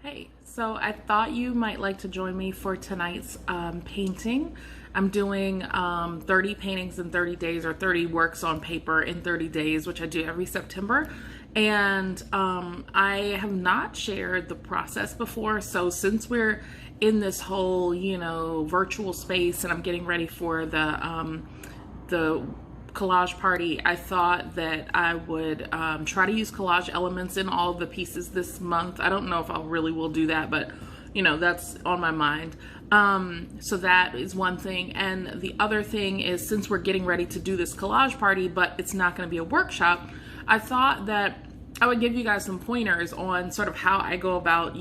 Hey, so I thought you might like to join me for tonight's painting. I'm doing 30 paintings in 30 days, or 30 works on paper in 30 days, which I do every September. And I have not shared the process before. So since we're in this whole, virtual space, and I'm getting ready for the collage party, I thought that I would try to use collage elements in all of the pieces this month. I don't know if I really will do that, but that's on my mind. So that is one thing. And the other thing is, since we're getting ready to do this collage party, but it's not going to be a workshop, I thought that I would give you guys some pointers on sort of how I go about,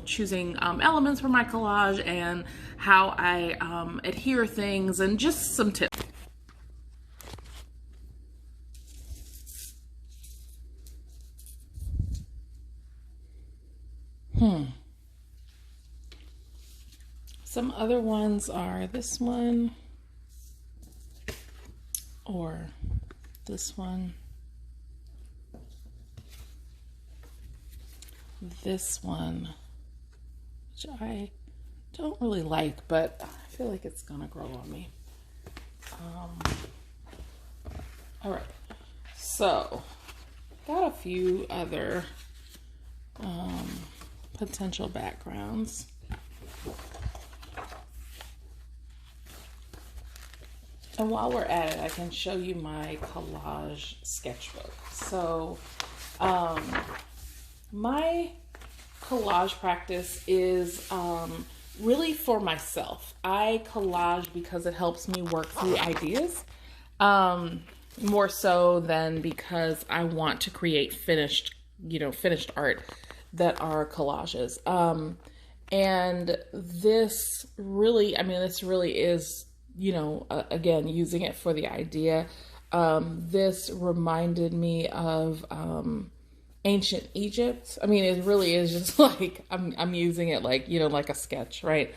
choosing elements for my collage, and how I adhere things, and just some tips. Some other ones are this one, or this one, this one, which I don't really like, but I feel like it's gonna grow on me. All right, so got a few other potential backgrounds. And while we're at it, I can show you my collage sketchbook. So my collage practice is really for myself. I collage because it helps me work through ideas, more so than because I want to create finished art that are collages. And this really is, again, using it for the idea. This reminded me of ancient Egypt. I mean, it really is just like, I'm using it like, like a sketch, right?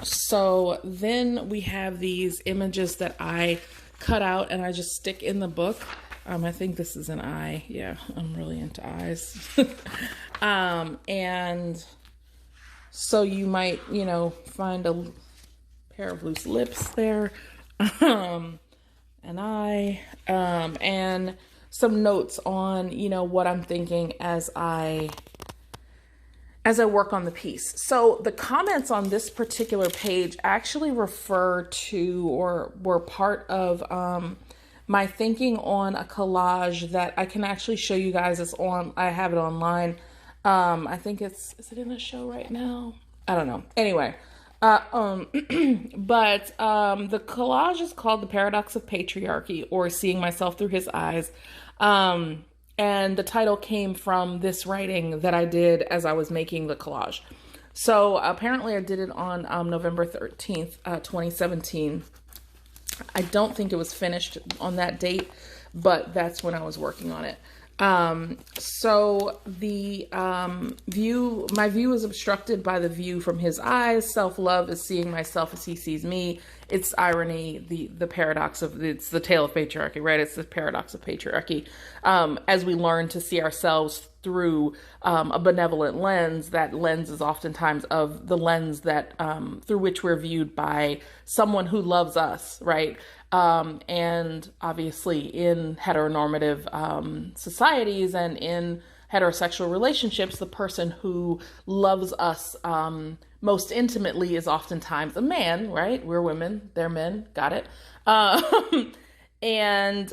So then we have these images that I cut out and I just stick in the book. I think this is an eye. Yeah, I'm really into eyes. And so you might, find a pair of loose lips there, an eye, and some notes on, what I'm thinking as I work on the piece. So the comments on this particular page actually refer to, or were part of, my thinking on a collage that I can actually show you guys. I have it online. I think is it in the show right now? I don't know. Anyway, but the collage is called The Paradox of Patriarchy, or Seeing Myself Through His Eyes. And the title came from this writing that I did as I was making the collage. So apparently I did it on November 13th, 2017. I don't think it was finished on that date, but that's when I was working on it. So the my view is obstructed by the view from his eyes. Self-love is seeing myself as he sees me. It's irony, the paradox of, it's the tale of patriarchy, right? It's the paradox of patriarchy. As we learn to see ourselves through a benevolent lens, that lens is oftentimes of the lens that through which we're viewed by someone who loves us, right? And obviously in heteronormative societies and in heterosexual relationships, the person who loves us most intimately is oftentimes a man, right? We're women, they're men, got it. And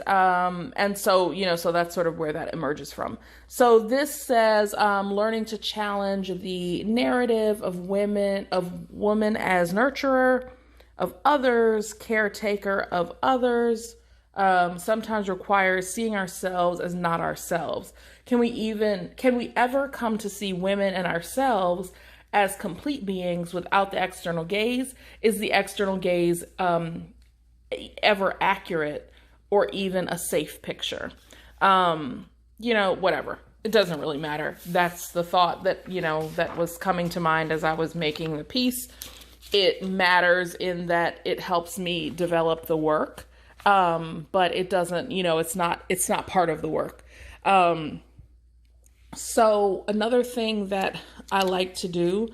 so, so that's sort of where that emerges from. So this says, learning to challenge the narrative of woman as nurturer of others, caretaker of others, sometimes requires seeing ourselves as not ourselves. Can we ever come to see women and ourselves as complete beings without the external gaze? Is the external gaze ever accurate, or even a safe picture? Whatever. It doesn't really matter. That's the thought that, that was coming to mind as I was making the piece. It matters in that it helps me develop the work. But it doesn't, it's not part of the work. So another thing that I like to do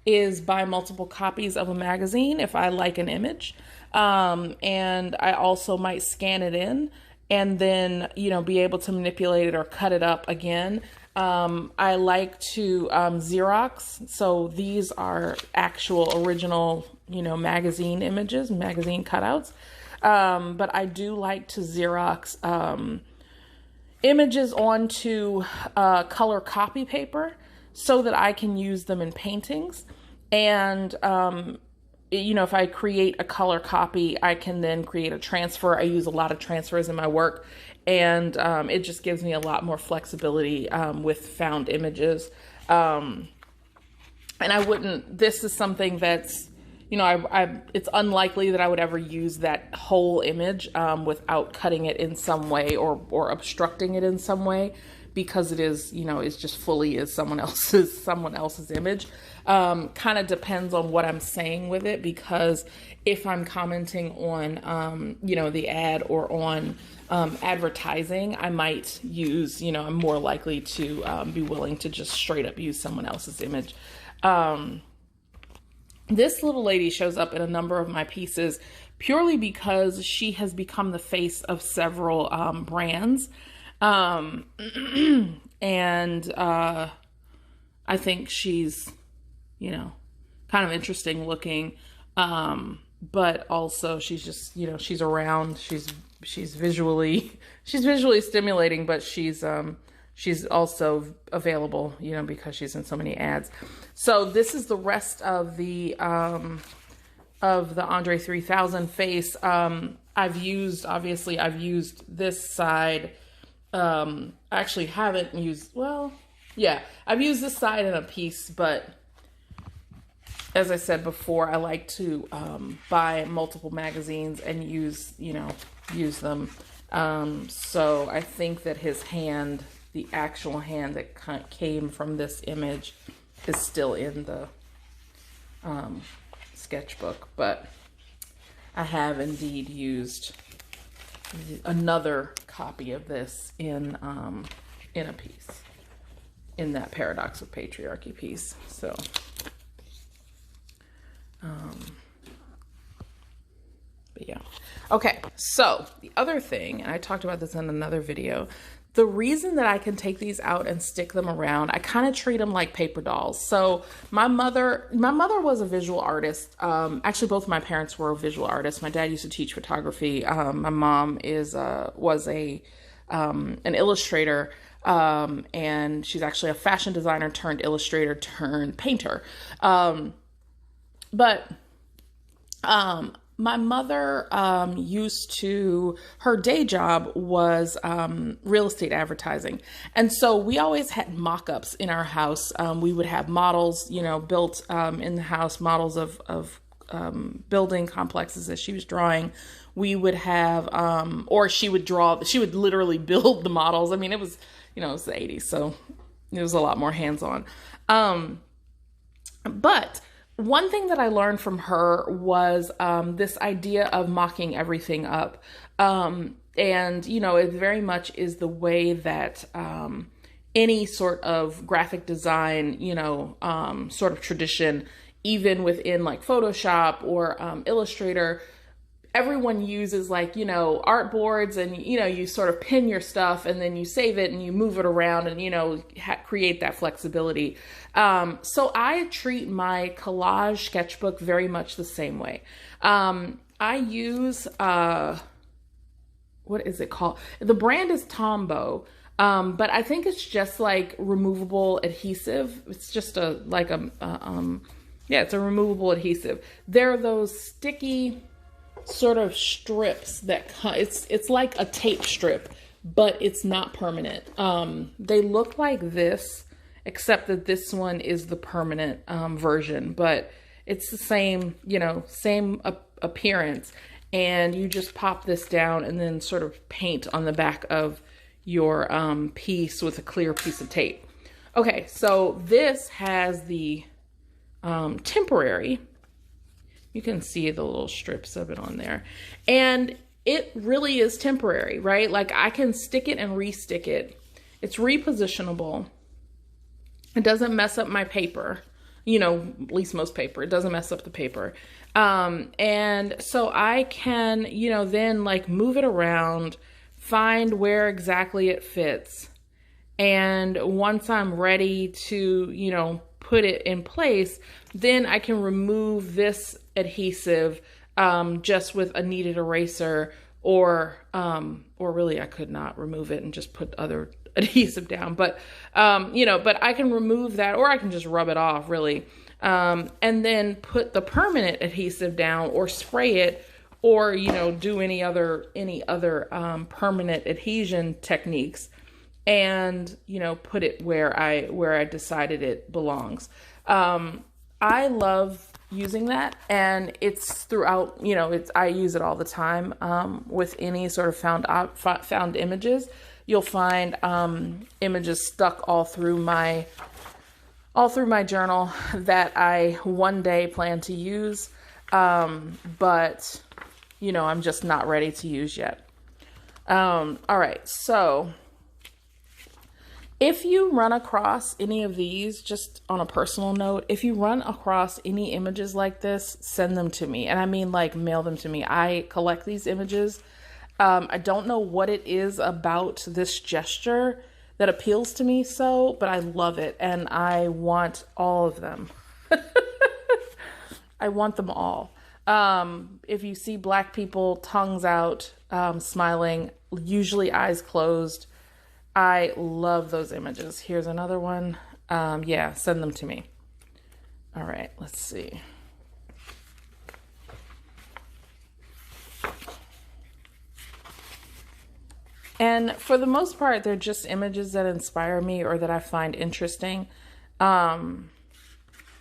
is buy multiple copies of a magazine if I like an image. And I also might scan it in and then, be able to manipulate it or cut it up again. I like to Xerox. So these are actual original, magazine images, magazine cutouts. But I do like to Xerox images onto color copy paper so that I can use them in paintings. And, if I create a color copy, I can then create a transfer. I use a lot of transfers in my work, and it just gives me a lot more flexibility with found images. And this is something that's, it's unlikely that I would ever use that whole image without cutting it in some way or obstructing it in some way, because it is, it's just fully is someone else's image. Kind of depends on what I'm saying with it, because if I'm commenting on, the ad or on advertising, I might use, I'm more likely to be willing to just straight up use someone else's image. This little lady shows up in a number of my pieces purely because she has become the face of several brands. And I think she's, kind of interesting looking. But also she's just, she's around, she's visually stimulating, but she's also available, because she's in so many ads. So this is the rest of the Andre 3000 face. I've used this side. I actually haven't used, I've used this side in a piece, but as I said before, I like to buy multiple magazines and use them. So I think that his hand, the actual hand that came from this image, is still in the sketchbook, but I have indeed used another copy of this in a piece, in that Paradox of Patriarchy piece. So but yeah. Okay, so the other thing, and I talked about this in another video, the reason that I can take these out and stick them around, I kind of treat them like paper dolls. So my mother was a visual artist. Actually, both of my parents were visual artists. My dad used to teach photography. My mom was an illustrator, and she's actually a fashion designer turned illustrator turned painter. My mother her day job was real estate advertising. And so we always had mock-ups in our house. We would have models, built in the house, models of building complexes that she was drawing. We would have, or she would literally build the models. I mean, it was the 80s, so it was a lot more hands-on. But one thing that I learned from her was this idea of mocking everything up. And, it very much is the way that any sort of graphic design, sort of tradition, even within like Photoshop or Illustrator, everyone uses art boards, and, you sort of pin your stuff and then you save it and you move it around and, create that flexibility. So I treat my collage sketchbook very much the same way. I use, what is it called? The brand is Tombow. But I think it's just like removable adhesive. It's just it's a removable adhesive. There are those sticky sort of strips that it's like a tape strip, but it's not permanent. They look like this, except that this one is the permanent version, but it's the same, same appearance. And you just pop this down and then sort of paint on the back of your piece with a clear piece of tape. Okay, so this has the temporary. You can see the little strips of it on there. And it really is temporary, right? Like I can stick it and re-stick it. It's repositionable. It doesn't mess up my paper, at least most paper. It doesn't mess up the paper. And so I can, then like move it around, find where exactly it fits. And once I'm ready to, put it in place, then I can remove this adhesive just with a kneaded eraser, or really I could not remove it and just put other adhesive down, but but I can remove that, or I can just rub it off really, and then put the permanent adhesive down, or spray it, or do any other permanent adhesion techniques, and put it where I decided it belongs. I love using that, and it's throughout, I use it all the time with any sort of found images. You'll find images stuck all through my journal that I one day plan to use, but I'm just not ready to use yet. All right, so if you run across any of these, just on a personal note, if you run across any images like this, send them to me. And I mean, like, mail them to me. I collect these images. I don't know what it is about this gesture that appeals to me so, but I love it. And I want all of them. I want them all. If you see Black people, tongues out, smiling, usually eyes closed, I love those images. Here's another one. Yeah, send them to me. All right, let's see. And for the most part, they're just images that inspire me or that I find interesting. And,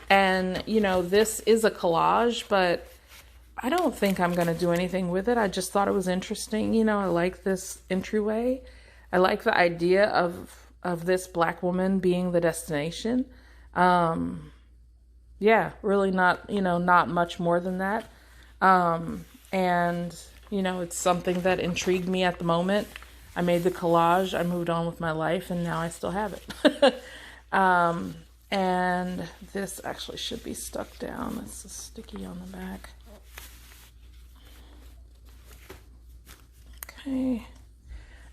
this is a collage, but I don't think I'm going to do anything with it. I just thought it was interesting. I like this entryway. I like the idea of this Black woman being the destination. Yeah, really not much more than that. And, it's something that intrigued me at the moment. I made the collage, I moved on with my life, and now I still have it. And this actually should be stuck down. It's sticky on the back. Okay.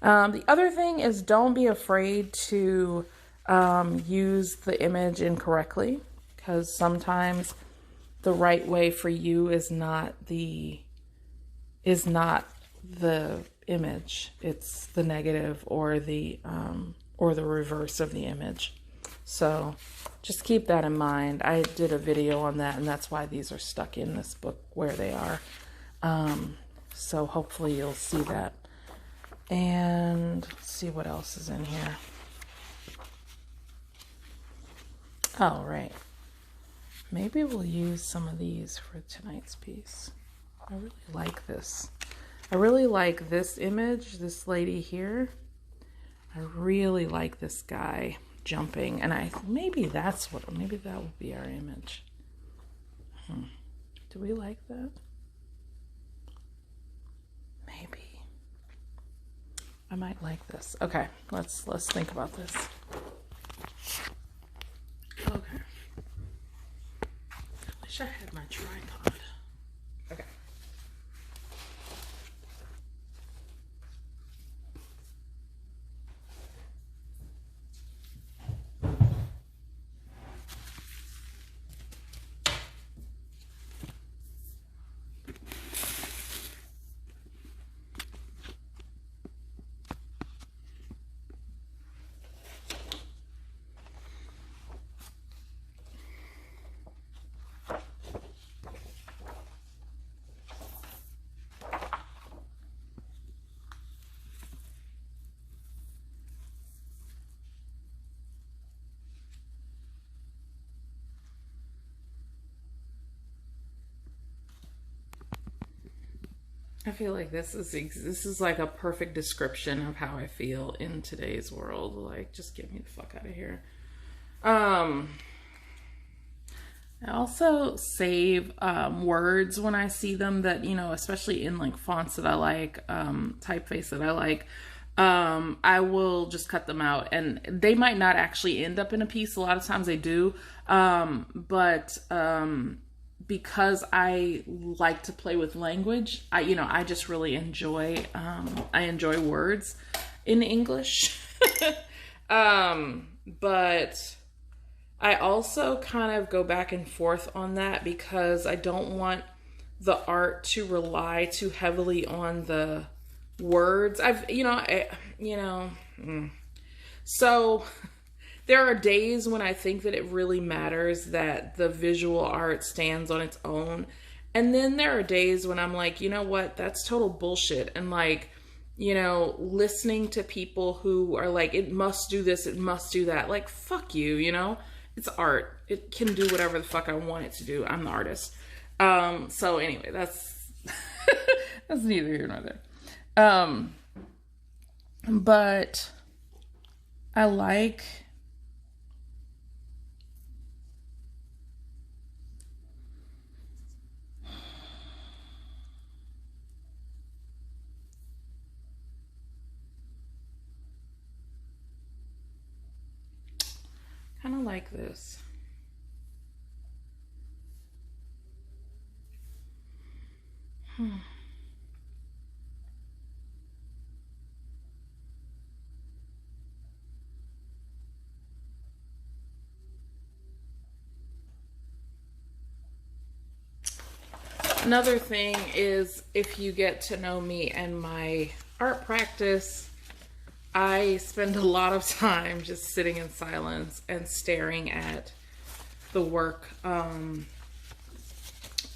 The other thing is, don't be afraid to use the image incorrectly, because sometimes the right way for you is not the image. It's the negative or the reverse of the image. So just keep that in mind. I did a video on that, and that's why these are stuck in this book where they are. So hopefully you'll see that. And let's see what else is in here. Oh, right. Maybe we'll use some of these for tonight's piece. I really like this. I really like this image, this lady here. I really like this guy jumping, and maybe that will be our image. Do we like that? Maybe. I might like this. Okay, let's think about this. Okay. I wish I had my tripod. Okay. I feel like this is like a perfect description of how I feel in today's world. Like, just get me the fuck out of here. I also save words when I see them that, especially in like fonts that I like, typeface that I like. I will just cut them out, and they might not actually end up in a piece. A lot of times they do. But because I like to play with language, I just really enjoy, I enjoy words in English. But I also kind of go back and forth on that because I don't want the art to rely too heavily on the words. So there are days when I think that it really matters that the visual art stands on its own. And then there are days when I'm like, you know what, that's total bullshit. And like, listening to people who are like, it must do this, it must do that. Like, fuck you, it's art. It can do whatever the fuck I want it to do. I'm the artist. So anyway, that's, that's neither here nor there. But I like, kind of like this. Another thing is, if you get to know me and my art practice, I spend a lot of time just sitting in silence and staring at the work,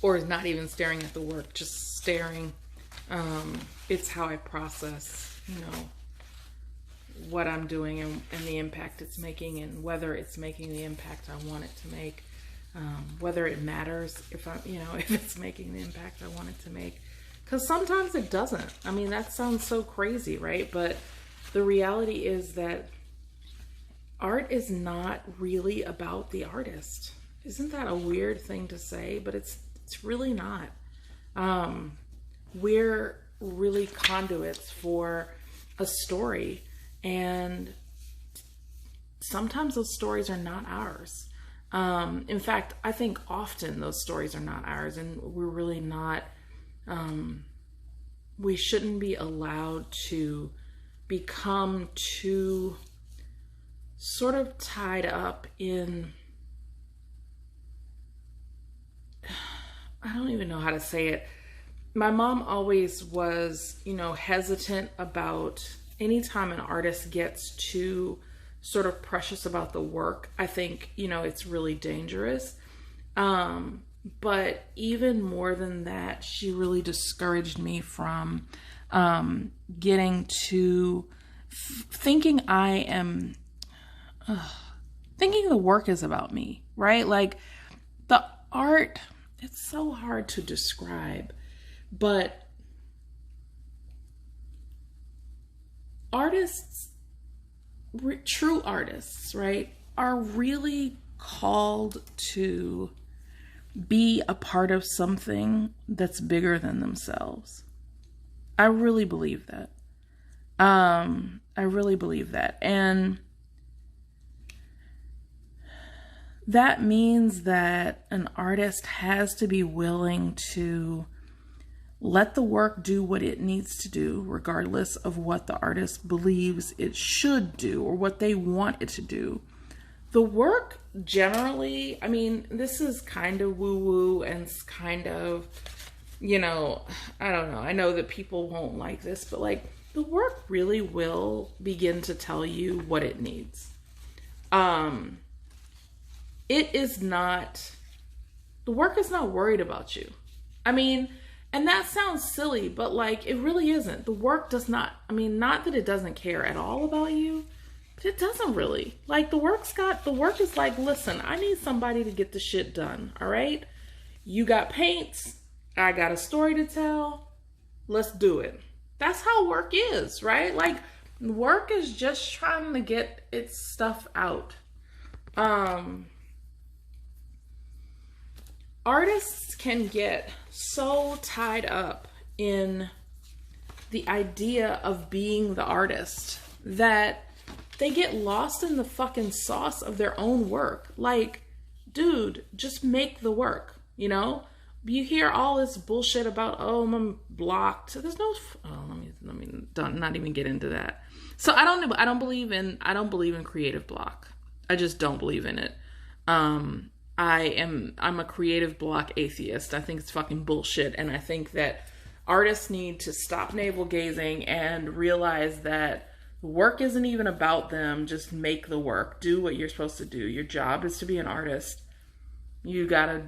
or not even staring at the work, just staring. It's how I process, what I'm doing and the impact it's making, and whether it's making the impact I want it to make. Whether it matters if if it's making the impact I want it to make, because sometimes it doesn't. I mean, that sounds so crazy, right? But the reality is that art is not really about the artist. Isn't that a weird thing to say? But it's really not. We're really conduits for a story, and sometimes those stories are not ours. In fact, I think often those stories are not ours, and we're really not, we shouldn't be allowed to become too sort of tied up in, I don't even know how to say it. My mom always was, hesitant about anytime an artist gets too sort of precious about the work. I think, it's really dangerous. But even more than that, she really discouraged me from getting to thinking thinking the work is about me, right? Like the art, it's so hard to describe, but artists, true artists, right, are really called to be a part of something that's bigger than themselves. I really believe that. I really believe that. And that means that an artist has to be willing to let the work do what it needs to do, regardless of what the artist believes it should do or what they want it to do. The work generally, I mean, this is kind of woo-woo and kind of, I don't know. I know that people won't like this, but like the work really will begin to tell you what it needs. It is not, the work is not worried about you. I mean, and that sounds silly, but like, it really isn't. The work does not, not that it doesn't care at all about you, but it doesn't really. Like the work is like, listen, I need somebody to get the shit done. All right. You got paints. I got a story to tell. Let's do it. That's how work is, right? Like work is just trying to get its stuff out. Artists can get so tied up in the idea of being the artist, that they get lost in the fucking sauce of their own work. Like, dude, just make the work, you know? You hear all this bullshit about, oh, I'm blocked. There's no, let me not even get into that. So I don't believe in creative block. I just don't believe in it. I'm a creative block atheist. I think it's fucking bullshit. And I think that artists need to stop navel gazing and realize that work isn't even about them. Just make the work. Do what you're supposed to do. Your job is to be an artist. You gotta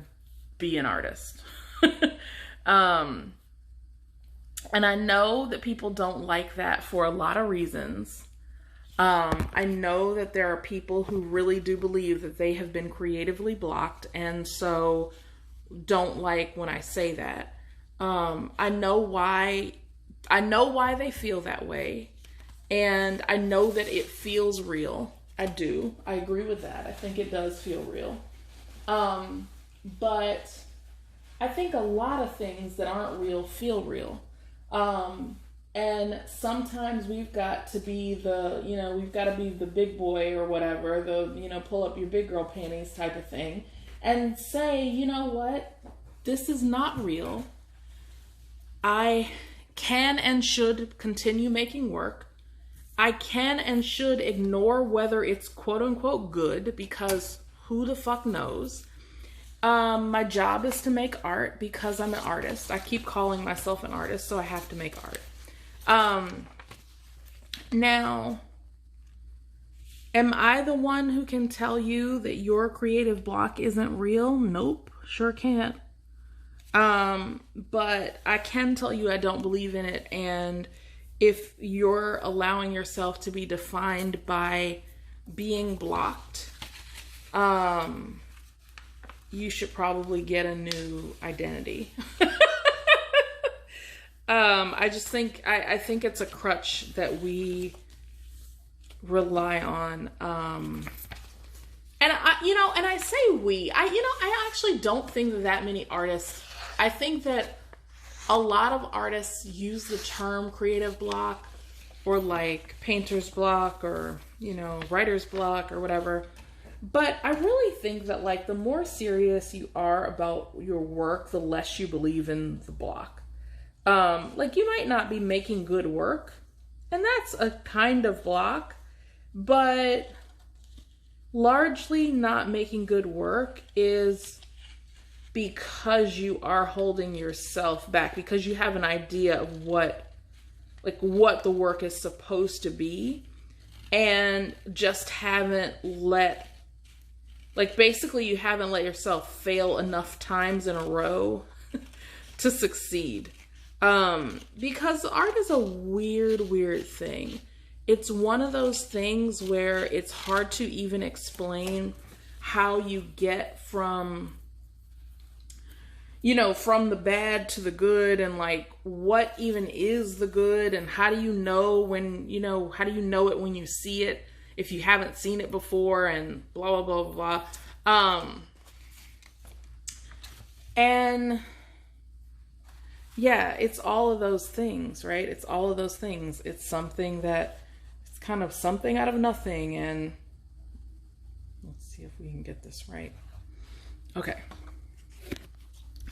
be an artist. And I know that people don't like that for a lot of reasons. I know that there are people who really do believe that they have been creatively blocked, and so don't like when I say that. I know why they feel that way, and I know that it feels real. I do. I agree with that. I think it does feel real. But I think a lot of things that aren't real feel real. And sometimes we've got to be we've got to be the big boy or whatever, pull up your big girl panties type of thing and say, you know what, this is not real. I can and should continue making work. I can and should ignore whether it's quote unquote good, because who the fuck knows? My job is to make art because I'm an artist. I keep calling myself an artist, so I have to make art. Now, am I the one who can tell you that your creative block isn't real? Nope, sure can't. But I can tell you I don't believe in it, and if you're allowing yourself to be defined by being blocked, you should probably get a new identity. I just think, I think it's a crutch that we rely on. And I say we, I actually don't think that many artists, I think that a lot of artists use the term creative block or like painter's block or, writer's block or whatever. But I really think that like the more serious you are about your work, the less you believe in the block. Like you might not be making good work, and that's a kind of block, but largely not making good work is because you are holding yourself back, because you have an idea of what the work is supposed to be, and just haven't let, basically you haven't let yourself fail enough times in a row to succeed. Because art is a weird thing. It's one of those things where it's hard to even explain how you get from the bad to the good, and like what even is the good, and how do you know when, how do you know it when you see it if you haven't seen it before, and blah, blah, blah, blah. And yeah, it's all of those things, right? It's all of those things. It's something that, it's kind of something out of nothing. And let's see if we can get this right. Okay.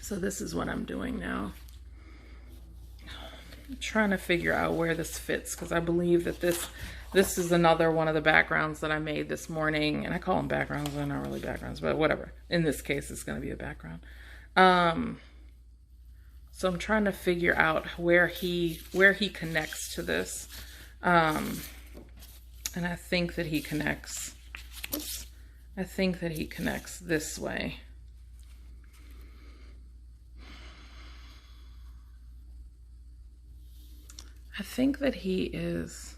So this is what I'm doing now. I'm trying to figure out where this fits, because I believe that this is another one of the backgrounds that I made this morning. And I call them backgrounds. They're not really backgrounds, but whatever. In this case, it's going to be a background. So I'm trying to figure out where he connects to this. And I think that he connects, I think that he connects this way. I think that he is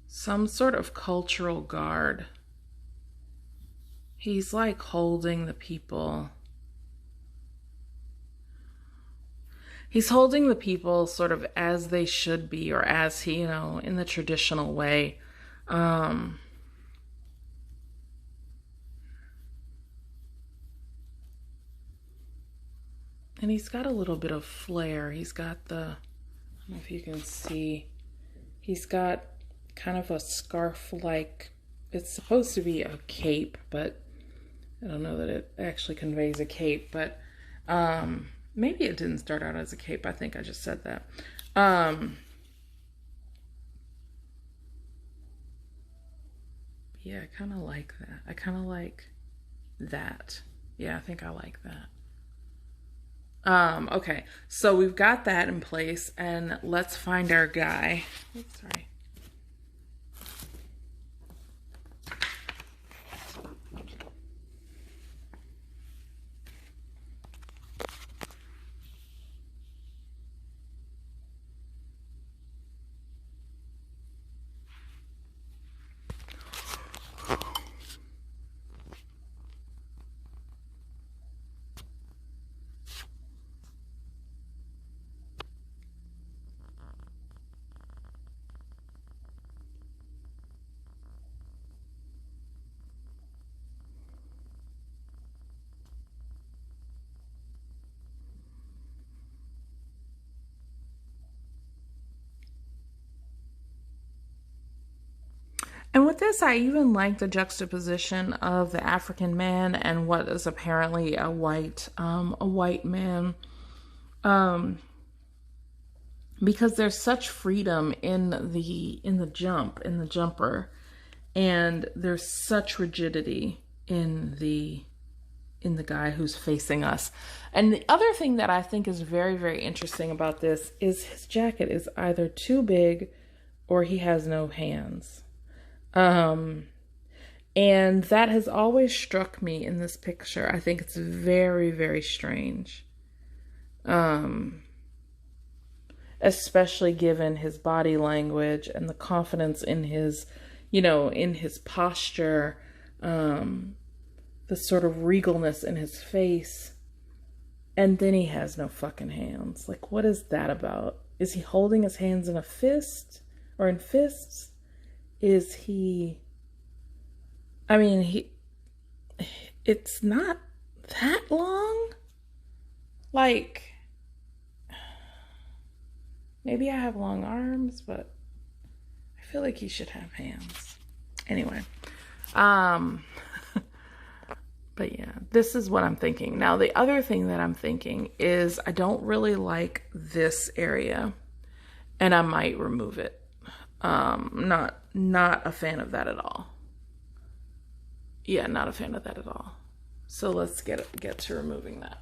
some sort of cultural guard. He's like holding the people. He's holding the people sort of as they should be, or as he, in the traditional way. And he's got a little bit of flair. He's got the, don't know if you can see. He's got kind of a scarf-like, it's supposed to be a cape, but I don't know that it actually conveys a cape, but maybe it didn't start out as a cape. I think I just said that. Yeah, I kind of like that. I kind of like that. Yeah, I think I like that. Okay, so we've got that in place, and let's find our guy. Oops, sorry. And with this, I even like the juxtaposition of the African man and what is apparently a white man, because there's such freedom in the jumper, and there's such rigidity in the guy who's facing us. And the other thing that I think is very, very interesting about this is his jacket is either too big or he has no hands. And that has always struck me in this picture. I think it's very, very strange. Especially given his body language and the confidence in his, in his posture, the sort of regalness in his face. And then he has no fucking hands. Like, what is that about? Is he holding his hands in a fist or in fists? Is he, it's not that long. Like, maybe I have long arms, but I feel like he should have hands. Anyway, but yeah, this is what I'm thinking. Now, the other thing that I'm thinking is I don't really like this area, and I might remove it. Not a fan of that at all. Yeah, not a fan of that at all. So let's get to removing that.